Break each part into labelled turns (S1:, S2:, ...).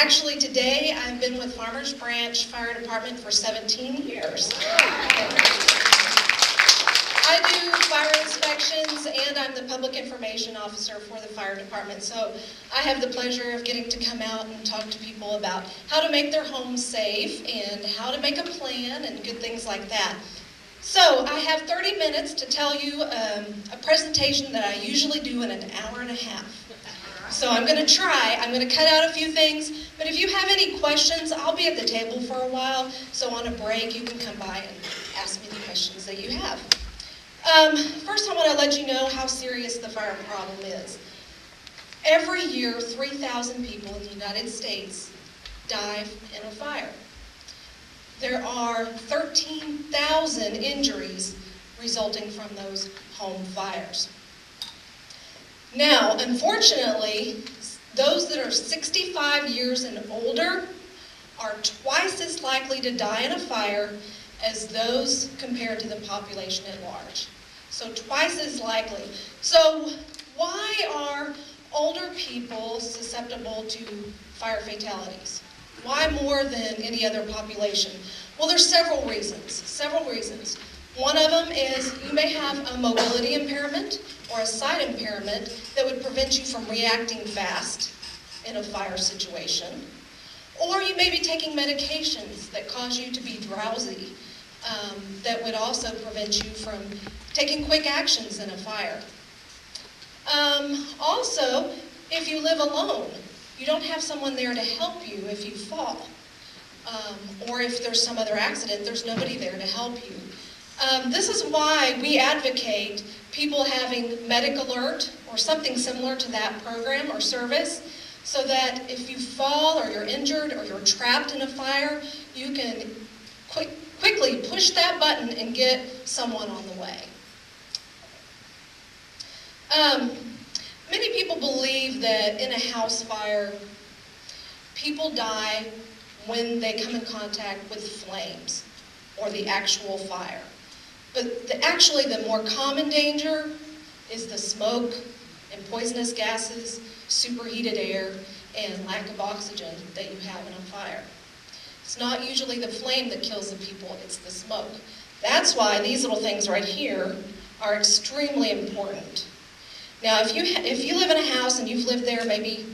S1: Actually, today I've been with Farmers Branch Fire Department for 17 years. I do fire inspections, and I'm the public information officer for the fire department. So I have the pleasure of getting to come out and talk to people about how to make their homes safe and how to make a plan and good things like that. So I have 30 minutes to tell you a presentation that I usually do in an hour and a half. So I'm going to try. I'm going to cut out a few things, but if you have any questions, I'll be at the table for a while, so on a break you can come by and ask me the questions that you have. First I want to let you know how serious the fire problem is. Every year, 3,000 people in the United States die in a fire. There are 13,000 injuries resulting from those home fires. Now, unfortunately, those that are 65 years and older are twice as likely to die in a fire as those compared to the population at large. So twice as likely. So why are older people susceptible to fire fatalities? Why more than any other population? Well, there's several reasons. One of them is you may have a mobility impairment or a sight impairment that would prevent you from reacting fast in a fire situation. Or you may be taking medications that cause you to be drowsy, that would also prevent you from taking quick actions in a fire. Also, if you live alone, you don't have someone there to help you if you fall. Or if there's some other accident, there's nobody there to help you. This is why we advocate people having Medic Alert or something similar to that program or service, so that if you fall or you're injured or you're trapped in a fire, you can quickly push that button and get someone on the way. Many people believe that in a house fire, people die when they come in contact with flames or the actual fire. But actually the more common danger is the smoke and poisonous gases, superheated air, and lack of oxygen that you have in a fire. It's not usually the flame that kills the people, it's the smoke. That's why these little things right here are extremely important. Now, if you live in a house and you've lived there maybe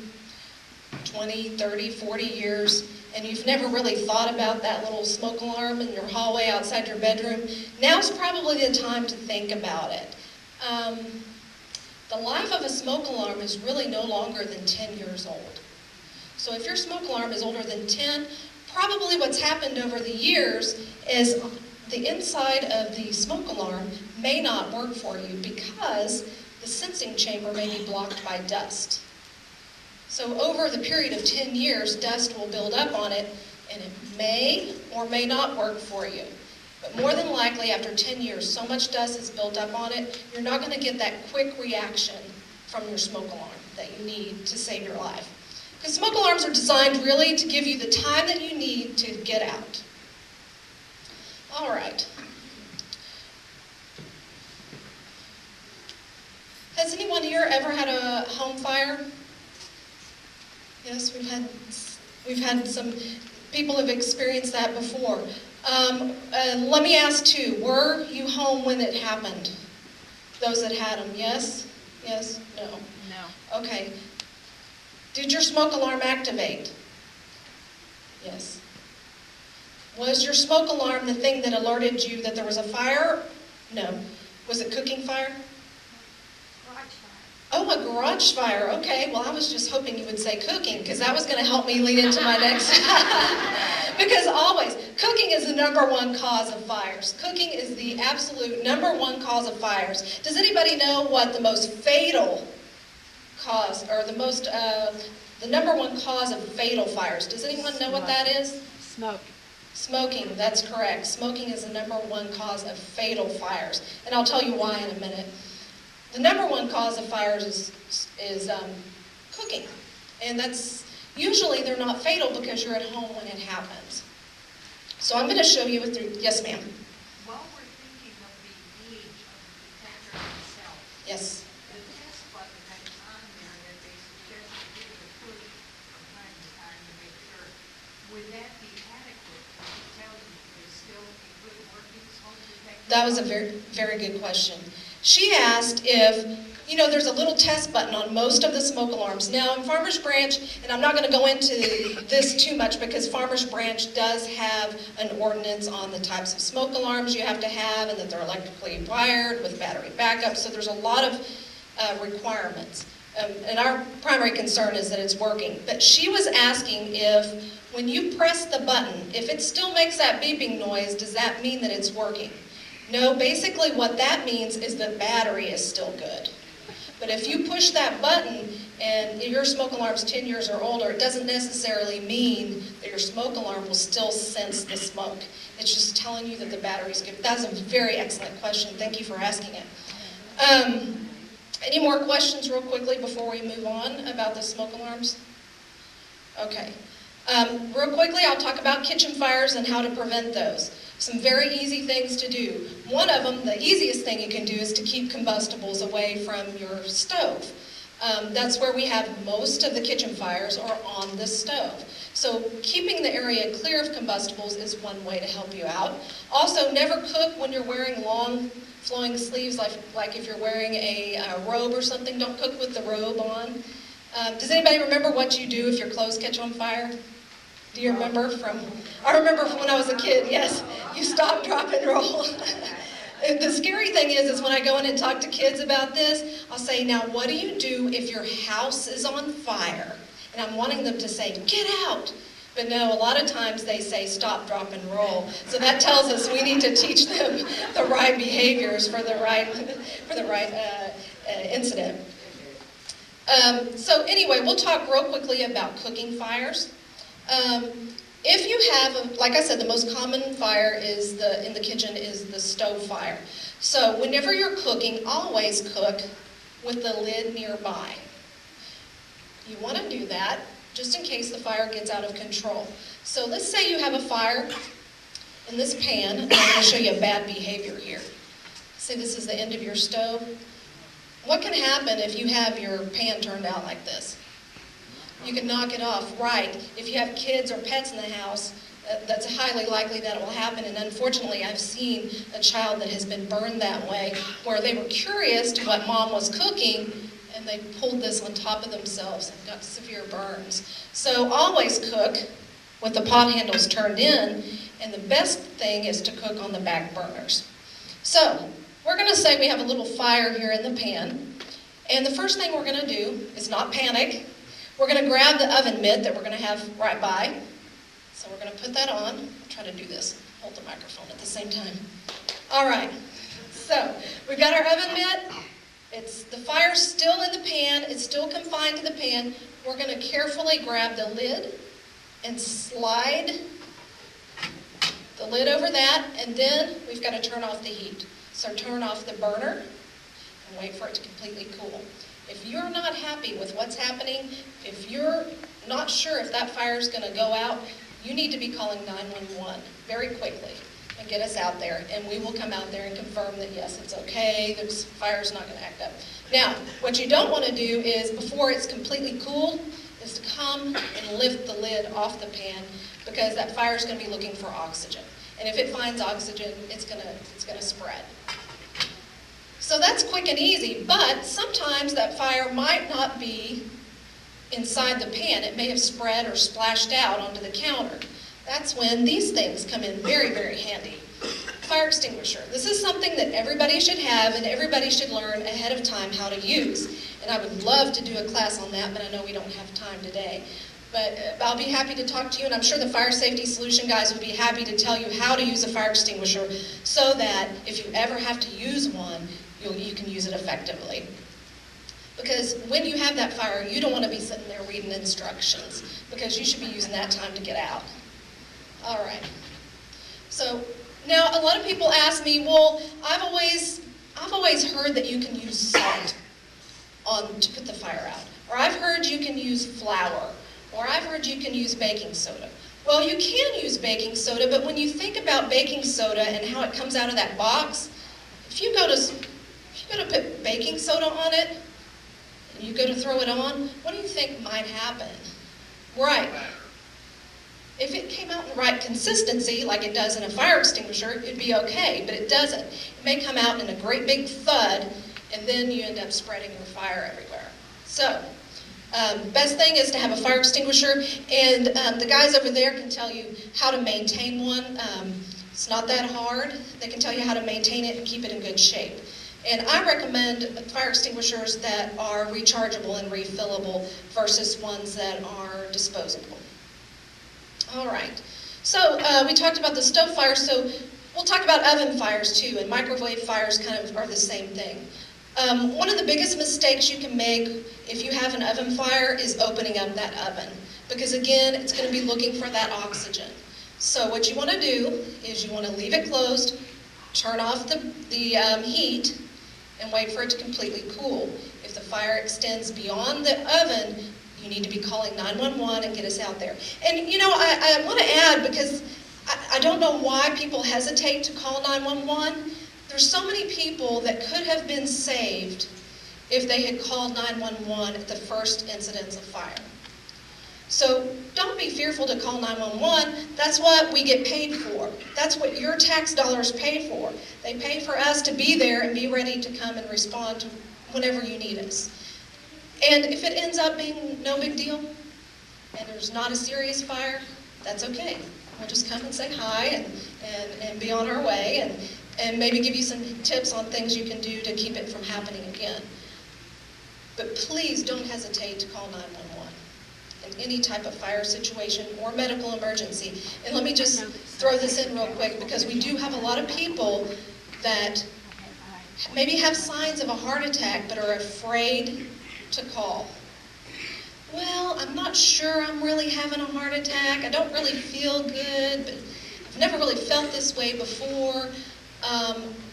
S1: 20, 30, 40 years, and you've never really thought about that little smoke alarm in your hallway outside your bedroom, now's probably the time to think about it. The life of a smoke alarm is really no longer than 10 years old. So if your smoke alarm is older than 10, probably what's happened over the years is the inside of the smoke alarm may not work for you because the sensing chamber may be blocked by dust. So over the period of 10 years, dust will build up on it, and it may or may not work for you. But more than likely, after 10 years, so much dust is built up on it, you're not going to get that quick reaction from your smoke alarm that you need to save your life. Because smoke alarms are designed really to give you the time that you need to get out. All right. Has anyone here ever had a home fire? Yes, we've had some people have experienced that before. Let me ask too, were you home when it happened? Those that had them, yes? Yes? No? No. Okay. Did your smoke alarm activate? Yes. Was your smoke alarm the thing that alerted you that there was a fire? No. Was it cooking fire? Oh, a garage fire. Okay, well, I was just hoping you would say cooking, because that was going to help me lead into my next. Because always, cooking is the #1 cause of fires. Cooking is the absolute #1 cause of fires. Does anybody know what the most fatal cause, or the #1 cause of fatal fires? Does anyone know what that is?
S2: Smoke.
S1: Smoking, that's correct. Smoking is the #1 cause of fatal fires. And I'll tell you why in a minute. The #1 cause of fires is cooking. And that's usually they're not fatal because you're at home when it happens. So I'm going to show you yes, ma'am.
S3: While we're thinking of the age of the detector itself,
S1: Yes.
S3: the test button that's on there that they suggest you give the push from time to time to make
S1: that was a very, very good question. She asked if, there's a little test button on most of the smoke alarms. Now, in Farmers Branch, and I'm not going to go into this too much because Farmers Branch does have an ordinance on the types of smoke alarms you have to have and that they're electrically wired with battery backup, so there's a lot of requirements. And our primary concern is that it's working. But she was asking if, when you press the button, if it still makes that beeping noise, does that mean that it's working? No, basically what that means is the battery is still good. But if you push that button and your smoke alarm's 10 years or older, it doesn't necessarily mean that your smoke alarm will still sense the smoke. It's just telling you that the battery's good. That's a very excellent question. Thank you for asking it. Any more questions real quickly before we move on about the smoke alarms? Okay. Real quickly, I'll talk about kitchen fires and how to prevent those. Some very easy things to do. One of them, the easiest thing you can do, is to keep combustibles away from your stove. That's where we have most of the kitchen fires are on the stove. So keeping the area clear of combustibles is one way to help you out. Also, never cook when you're wearing long flowing sleeves, like if you're wearing a robe or something. Don't cook with the robe on. Does anybody remember what you do if your clothes catch on fire? Do you remember I remember from when I was a kid, yes, you stop, drop, and roll. The scary thing is when I go in and talk to kids about this, I'll say, now what do you do if your house is on fire? And I'm wanting them to say, get out. But no, a lot of times they say stop, drop, and roll. So that tells us we need to teach them the right behaviors for the right incident. So anyway, we'll talk real quickly about cooking fires. If you have, like I said, the most common fire in the kitchen is the stove fire. So whenever you're cooking, always cook with the lid nearby. You want to do that just in case the fire gets out of control. So let's say you have a fire in this pan, and I'm going to show you a bad behavior here. Say this is the end of your stove. What can happen if you have your pan turned out like this? You can knock it off, right. If you have kids or pets in the house, that's highly likely that it will happen. And unfortunately, I've seen a child that has been burned that way, where they were curious to what mom was cooking, and they pulled this on top of themselves and got severe burns. So always cook with the pot handles turned in, and the best thing is to cook on the back burners. So we're going to say we have a little fire here in the pan, and the first thing we're going to do is not panic. We're going to grab the oven mitt that we're going to have right by. So we're going to put that on. I'll try to do this, hold the microphone at the same time. All right, so we've got our oven mitt. The fire's still in the pan. It's still confined to the pan. We're going to carefully grab the lid and slide the lid over that, and then we've got to turn off the heat. So turn off the burner and wait for it to completely cool. If you're not happy with what's happening, if you're not sure if that fire is going to go out, you need to be calling 911 very quickly and get us out there, and we will come out there and confirm that yes, it's okay, the fire's not going to act up. Now, what you don't want to do is, before it's completely cooled, is to come and lift the lid off the pan, because that fire is going to be looking for oxygen. And if it finds oxygen, it's going to spread. So that's quick and easy, but sometimes that fire might not be inside the pan. It may have spread or splashed out onto the counter. That's when these things come in very, very handy. Fire extinguisher. This is something that everybody should have and everybody should learn ahead of time how to use. And I would love to do a class on that, but I know we don't have time today. But I'll be happy to talk to you, and I'm sure the Fire Safety Solution guys would be happy to tell you how to use a fire extinguisher so that if you ever have to use one, you can use it effectively. Because when you have that fire, you don't want to be sitting there reading instructions, because you should be using that time to get out. All right. So now a lot of people ask me, well, I've always heard that you can use salt to put the fire out, or I've heard you can use flour, or I've heard you can use baking soda. Well, you can use baking soda, but when you think about baking soda and how it comes out of that box, if you go to put baking soda on it, and you go to throw it on, what do you think might happen? Right. If it came out in the right consistency, like it does in a fire extinguisher, it'd be okay, but it doesn't. It may come out in a great big thud, and then you end up spreading your fire everywhere. So, best thing is to have a fire extinguisher, and the guys over there can tell you how to maintain one. It's not that hard. They can tell you how to maintain it and keep it in good shape. And I recommend fire extinguishers that are rechargeable and refillable versus ones that are disposable. All right, so we talked about the stove fires, so we'll talk about oven fires too, and microwave fires kind of are the same thing. One of the biggest mistakes you can make if you have an oven fire is opening up that oven, because again, it's going to be looking for that oxygen. So what you want to do is you want to leave it closed, turn off the heat, and wait for it to completely cool. If the fire extends beyond the oven, you need to be calling 911 and get us out there. And you know, I want to add, because I don't know why people hesitate to call 911. There's so many people that could have been saved if they had called 911 at the first incidence of fire. So don't be fearful to call 911. That's what we get paid for. That's what your tax dollars pay for. They pay for us to be there and be ready to come and respond to whenever you need us. And if it ends up being no big deal, and there's not a serious fire, that's okay. We'll just come and say hi and be on our way, and maybe give you some tips on things you can do to keep it from happening again. But please don't hesitate to call 911 in any type of fire situation or medical emergency. And let me just throw this in real quick, because we do have a lot of people that maybe have signs of a heart attack but are afraid to call. Well, I'm not sure I'm really having a heart attack. I don't really feel good, but I've never really felt this way before.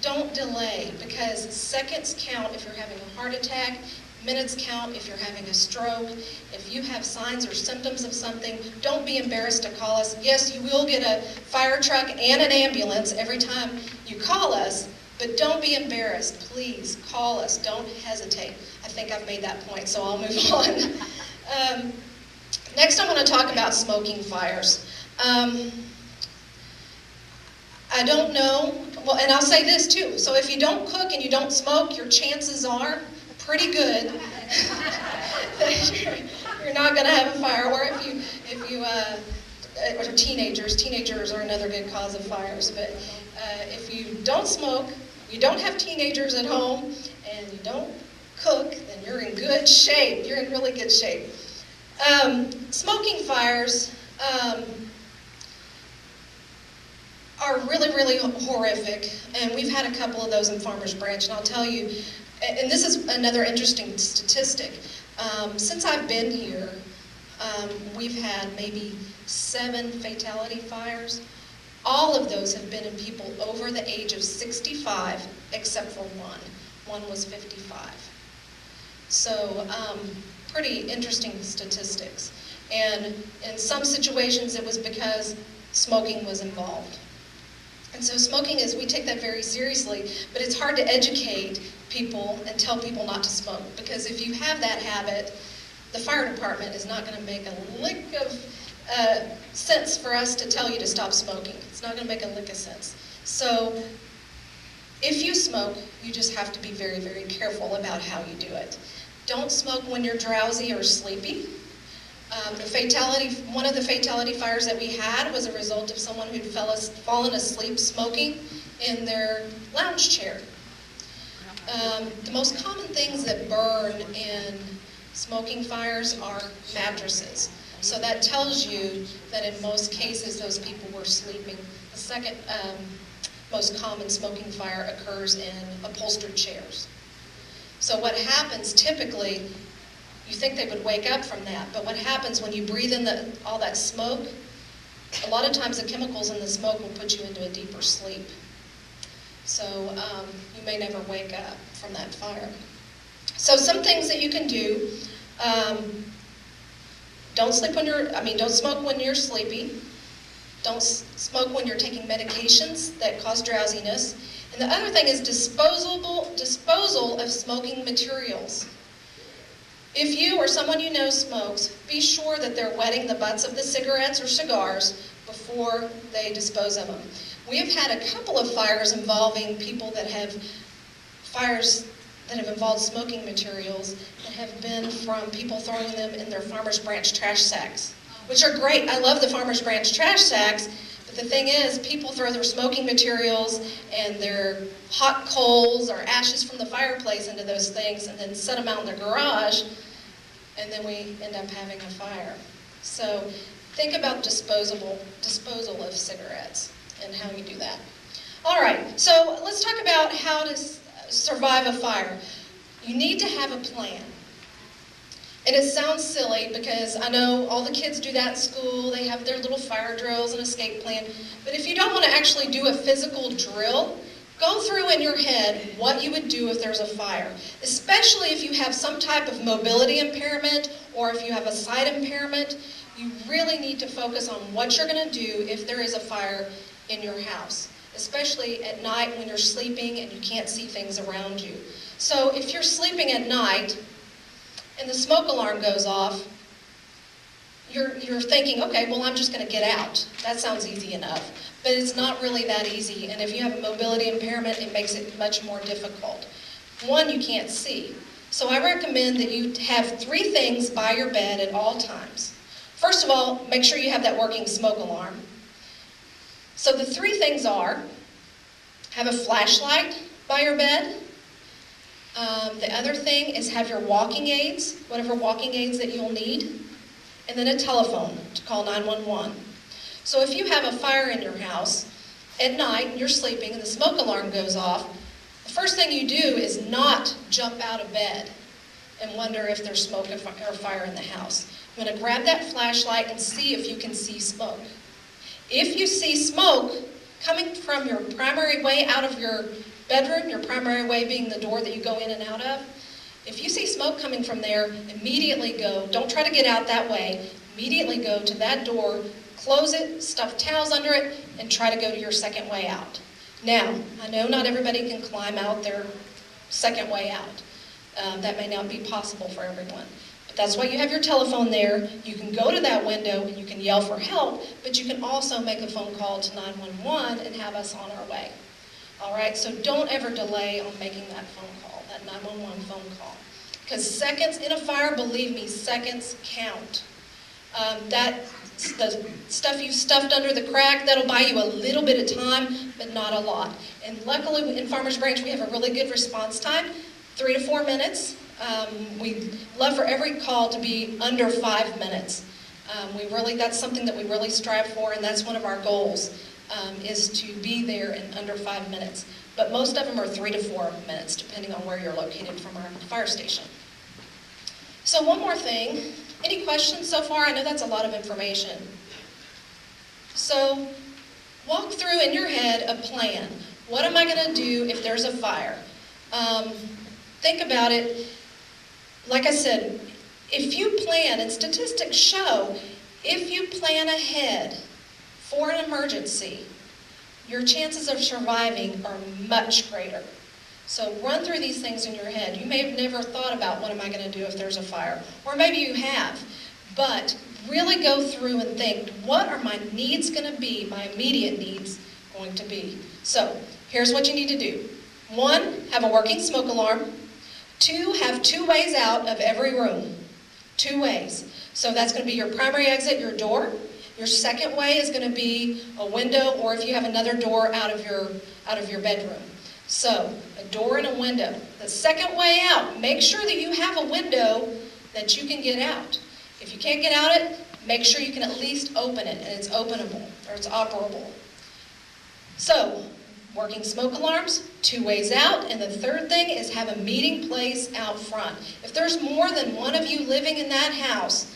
S1: Don't delay, because seconds count if you're having a heart attack, minutes count if you're having a stroke. If you have signs or symptoms of something, don't be embarrassed to call us. Yes, you will get a fire truck and an ambulance every time you call us, but don't be embarrassed. Please call us. Don't hesitate. I think I've made that point, so I'll move on. Next, I want to talk about smoking fires. I don't know, well, and I'll say this too. So if you don't cook and you don't smoke, your chances are pretty good that you're not going to have a fire. Or if you or teenagers are another good cause of fires. But if you don't smoke, you don't have teenagers at home, and you don't cook, then you're in good shape. You're in really good shape. Smoking fires are really, really horrific, and we've had a couple of those in Farmers Branch, and I'll tell you, and this is another interesting statistic. Since I've been here, we've had maybe 7 fatality fires. All of those have been in people over the age of 65, except for one. One was 55. So, pretty interesting statistics. And in some situations, it was because smoking was involved. And so smoking we take that very seriously, but it's hard to educate people and tell people not to smoke, because if you have that habit, the fire department is not going to make a lick of sense for us to tell you to stop smoking. It's not going to make a lick of sense. So if you smoke, you just have to be very, very careful about how you do it. Don't smoke when you're drowsy or sleepy. One of the fatality fires that we had was a result of someone who'd fallen asleep smoking in their lounge chair. The most common things that burn in smoking fires are mattresses. So that tells you that in most cases those people were sleeping. The second most common smoking fire occurs in upholstered chairs. So what happens typically, you think they would wake up from that, but what happens when you breathe in all that smoke, a lot of times the chemicals in the smoke will put you into a deeper sleep. So you may never wake up from that fire. So some things that you can do, don't smoke when you're sleepy. Don't smoke when you're taking medications that cause drowsiness. And the other thing is disposal of smoking materials. If you or someone you know smokes, be sure that they're wetting the butts of the cigarettes or cigars before they dispose of them. We have had a couple of fires involving people that have fires that have involved smoking materials that have been from people throwing them in their Farmers Branch trash sacks, which are great. I love the Farmers Branch trash sacks, but the thing is, people throw their smoking materials and their hot coals or ashes from the fireplace into those things and then set them out in their garage, and then we end up having a fire. So think about disposal of cigarettes and how you do that. All right, so let's talk about how to survive a fire. You need to have a plan. And it sounds silly because I know all the kids do that in school. They have their little fire drills and escape plan. But if you don't want to actually do a physical drill, go through in your head what you would do if there's a fire, especially if you have some type of mobility impairment or if you have a sight impairment. You really need to focus on what you're going to do if there is a fire in your house, especially at night when you're sleeping and you can't see things around you. So if you're sleeping at night and the smoke alarm goes off, you're thinking, okay, well, I'm just going to get out. That sounds easy enough. But it's not really that easy, and if you have a mobility impairment, it makes it much more difficult. One, you can't see. So I recommend that you have 3 things by your bed at all times. First of all, make sure you have that working smoke alarm. So the 3 things are, have a flashlight by your bed. The other thing is have your walking aids, whatever walking aids that you'll need, and then a telephone to call 911. So if you have a fire in your house at night and you're sleeping and the smoke alarm goes off, the first thing you do is not jump out of bed and wonder if there's smoke or fire in the house. You're going to grab that flashlight and see if you can see smoke. If you see smoke coming from your primary way out of your bedroom, your primary way being the door that you go in and out of, if you see smoke coming from there, immediately go. Don't try to get out that way. Immediately go to that door, close it, stuff towels under it, and try to go to your second way out. Now, I know not everybody can climb out their second way out. That may not be possible for everyone. But that's why you have your telephone there. You can go to that window and you can yell for help, but you can also make a phone call to 911 and have us on our way. All right, so don't ever delay on making that phone call, that 911 phone call. Because seconds in a fire, believe me, seconds count. The stuff you've stuffed under the crack, that'll buy you a little bit of time, but not a lot. And luckily in Farmers Branch, we have a really good response time, 3 to 4 minutes. We love for every call to be under 5 minutes. That's something that we really strive for, and that's one of our goals, is to be there in under 5 minutes. But most of them are 3 to 4 minutes, depending on where you're located from our fire station. So one more thing. Any questions so far? I know that's a lot of information. So walk through in your head a plan. What am I going to do if there's a fire? Think about it. Like I said, if you plan, and statistics show, if you plan ahead for an emergency, your chances of surviving are much greater. So run through these things in your head. You may have never thought about what am I going to do if there's a fire, or maybe you have, but really go through and think, what are my needs going to be, my immediate needs going to be? So here's what you need to do. 1, have a working smoke alarm. 2, have 2 ways out of every room. 2 ways. So that's going to be your primary exit, your door. Your second way is going to be a window, or if you have another door out of your bedroom. So, a door and a window. The second way out, make sure that you have a window that you can get out. If you can't get out it, make sure you can at least open it, and it's openable, or it's operable. So, working smoke alarms, 2 ways out, and the third thing is have a meeting place out front. If there's more than one of you living in that house,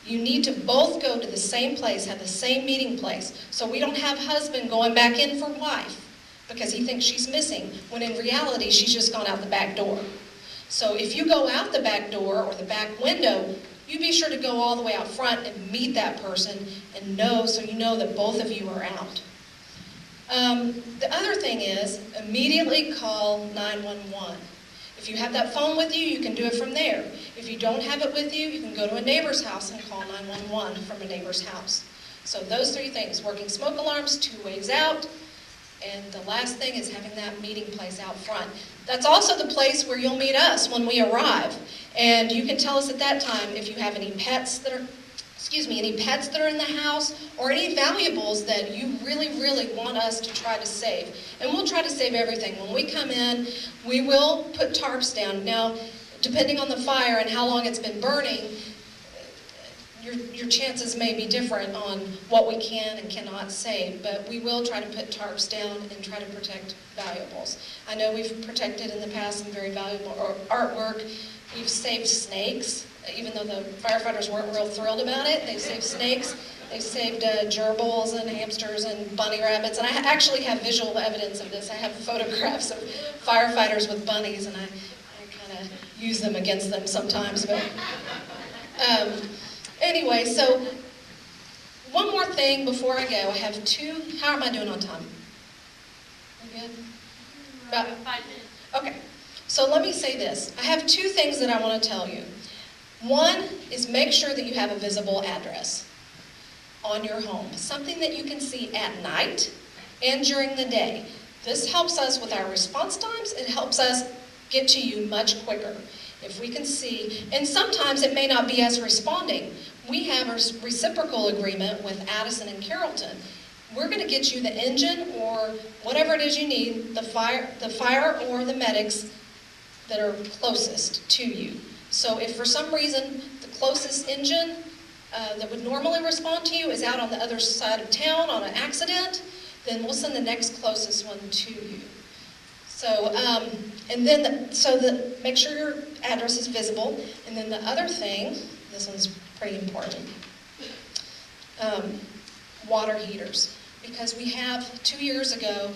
S1: you need to both go to the same place, have the same meeting place, so we don't have husband going back in for wife because he thinks she's missing, when in reality she's just gone out the back door. So if you go out the back door or the back window, you be sure to go all the way out front and meet that person and know, so you know that both of you are out. The other thing is immediately call 911. If you have that phone with you, you can do it from there. If you don't have it with you, you can go to a neighbor's house and call 911 from a neighbor's house. So those 3 things, working smoke alarms, 2 ways out, and the last thing is having that meeting place out front. That's also the place where you'll meet us when we arrive. And you can tell us at that time if you have any pets that are, any pets that are in the house, or any valuables that you really, really want us to try to save. And we'll try to save everything. When we come in, we will put tarps down. Now, depending on the fire and how long it's been burning, your chances may be different on what we can and cannot save, but we will try to put tarps down and try to protect valuables. I know we've protected in the past some very valuable artwork. We've saved snakes, even though the firefighters weren't real thrilled about it. They've saved snakes, they've saved gerbils and hamsters and bunny rabbits, and I actually have visual evidence of this. I have photographs of firefighters with bunnies, and I kind of use them against them sometimes. But anyway, so one more thing before I go. I have 2, how am I doing on time? We good? About
S3: 5 minutes.
S1: Okay, so let me say this. I have 2 things that I want to tell you. One is make sure that you have a visible address on your home, something that you can see at night and during the day. This helps us with our response times. It helps us get to you much quicker if we can see. And sometimes it may not be us responding. We have a reciprocal agreement with Addison and Carrollton. We're going to get you the engine or whatever it is you need, the fire or the medics that are closest to you. So if for some reason the closest engine that would normally respond to you is out on the other side of town on an accident, then we'll send the next closest one to you. So, and then, make sure your address is visible. And then the other thing, this one's pretty important, water heaters. Because we have, 2 years ago,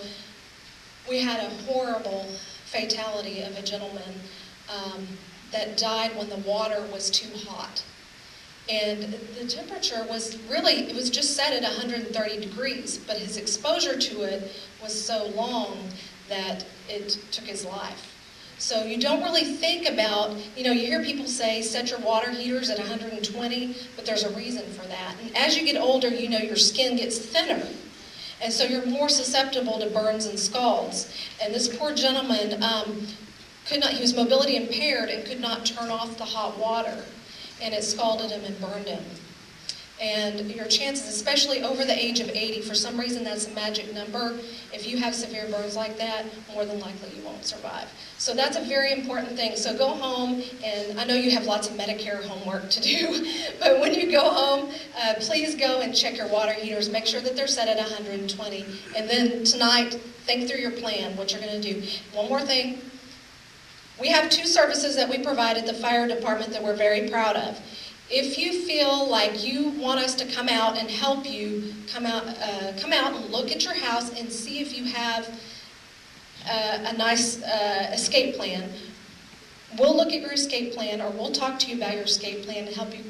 S1: we had a horrible fatality of a gentleman that died when the water was too hot. And the temperature was really, it was just set at 130 degrees, but his exposure to it was so long that it took his life. So you don't really think about, you hear people say set your water heaters at 120, but there's a reason for that. And as you get older, your skin gets thinner. And so you're more susceptible to burns and scalds. And this poor gentleman he was mobility impaired and could not turn off the hot water. And it scalded him and burned him. And your chances, especially over the age of 80, for some reason that's a magic number. If you have severe burns like that, more than likely you won't survive. So that's a very important thing. So go home, and I know you have lots of Medicare homework to do, but when you go home, please go and check your water heaters. Make sure that they're set at 120. And then tonight, think through your plan, what you're going to do. One more thing. We have 2 services that we provide at the fire department that we're very proud of. If you feel like you want us to come out and help you, come out and look at your house and see if you have a nice escape plan. We'll look at your escape plan, or we'll talk to you about your escape plan and help you,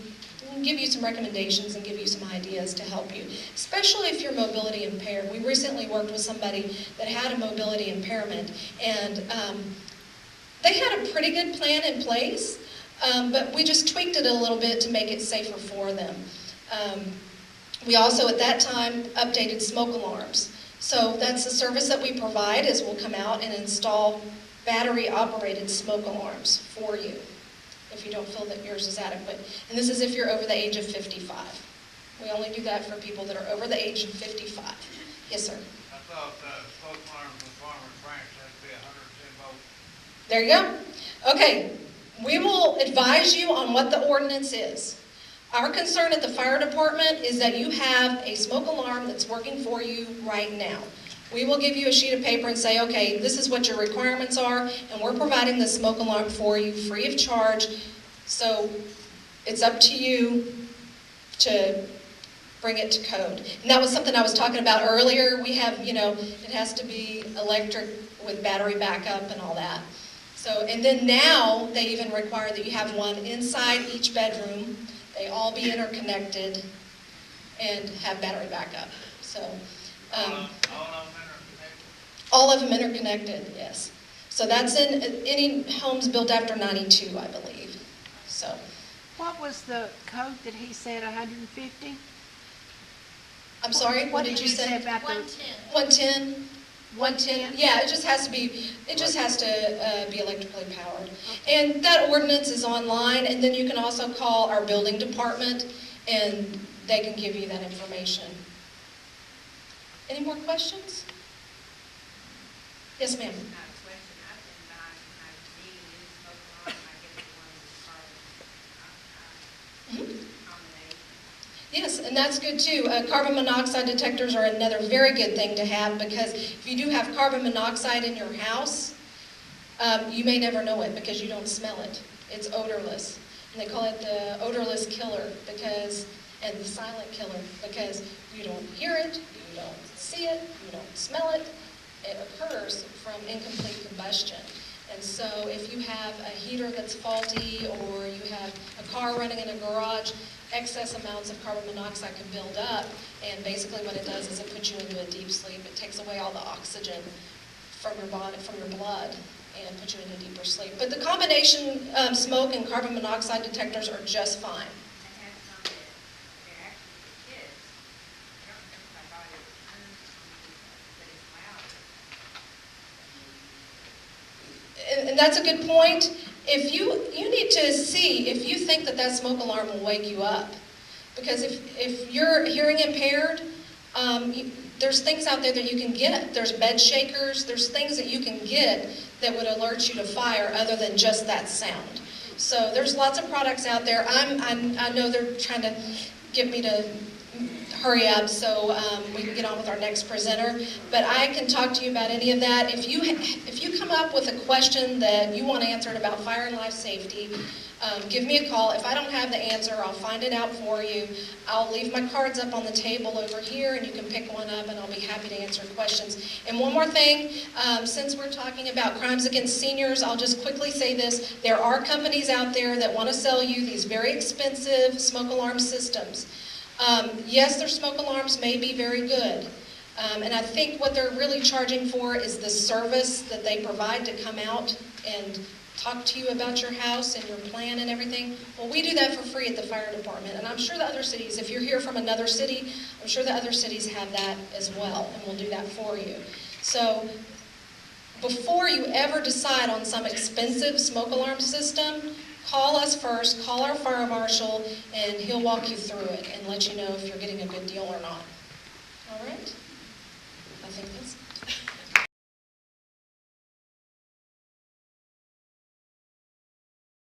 S1: give you some recommendations and give you some ideas to help you, especially if you're mobility impaired. We recently worked with somebody that had a mobility impairment, and they had a pretty good plan in place, but we just tweaked it a little bit to make it safer for them. We also, at that time, updated smoke alarms. So that's the service that we provide, is we'll come out and install battery-operated smoke alarms for you if you don't feel that yours is adequate. And this is if you're over the age of 55. We only do that for people that are over the age of 55. Yes, sir?
S2: I thought smoke alarms with farmer branch had to be 110 volts.
S1: There you go. Okay, we will advise you on what the ordinance is. Our concern at the fire department is that you have a smoke alarm that's working for you right now. We will give you a sheet of paper and say, okay, this is what your requirements are, and we're providing the smoke alarm for you free of charge. So it's up to you to bring it to code. And that was something I was talking about earlier. We have, it has to be electric with battery backup and all that. So, and then now they even require that you have one inside each bedroom. They all be interconnected and have battery backup. So,
S2: All of them interconnected?
S1: all of them interconnected, yes. So that's in any homes built after 92, I believe. So,
S4: What was the code that he said, 150?
S1: I'm sorry, what did
S4: did
S1: you
S4: he
S1: say?
S4: about the
S1: 110?
S4: 110?
S1: Yeah, it just has to be, be electrically powered. And that ordinance is online, and then you can also call our building department, and they can give you that information. Any more questions? Yes, ma'am.
S3: Not a question, I've been buying my new smoke alarm, I get the one with the carbon combination.
S1: Yes, and that's good too. Carbon monoxide detectors are another very good thing to have, because if you do have carbon monoxide in your house, you may never know it because you don't smell it. It's odorless. And they call it the odorless killer and the silent killer, because you don't hear it, you don't see it, you don't smell it. It occurs from incomplete combustion. And so if you have a heater that's faulty, or you have a car running in a garage, excess amounts of carbon monoxide can build up, and basically what it does is it puts you into a deep sleep. It takes away all the oxygen from your body, from your blood, and puts you into deeper sleep. But the combination smoke and carbon monoxide detectors are just fine.
S3: I had some that, they're actually for kids. I don't remember if I bought it, but it's loud.
S1: And that's a good point. If you need to see if you think that smoke alarm will wake you up, because if you're hearing impaired, there's things out there that you can get. There's bed shakers. There's things that you can get that would alert you to fire other than just that sound. So there's lots of products out there. I know they're trying to get me to hurry up so we can get on with our next presenter. But I can talk to you about any of that. If you come up with a question that you want answered about fire and life safety, give me a call. If I don't have the answer, I'll find it out for you. I'll leave my cards up on the table over here, and you can pick one up, and I'll be happy to answer questions. And one more thing, since we're talking about crimes against seniors, I'll just quickly say this. There are companies out there that want to sell you these very expensive smoke alarm systems. Yes, their smoke alarms may be very good. And I think what they're really charging for is the service that they provide to come out and talk to you about your house and your plan and everything. Well, we do that for free at the fire department. And I'm sure the other cities, if you're here from another city, I'm sure the other cities have that as well, and we'll do that for you. So before you ever decide on some expensive smoke alarm system, call us first, call our fire marshal, and he'll walk you through it and let you know if you're getting a good deal or not. All right? I think that's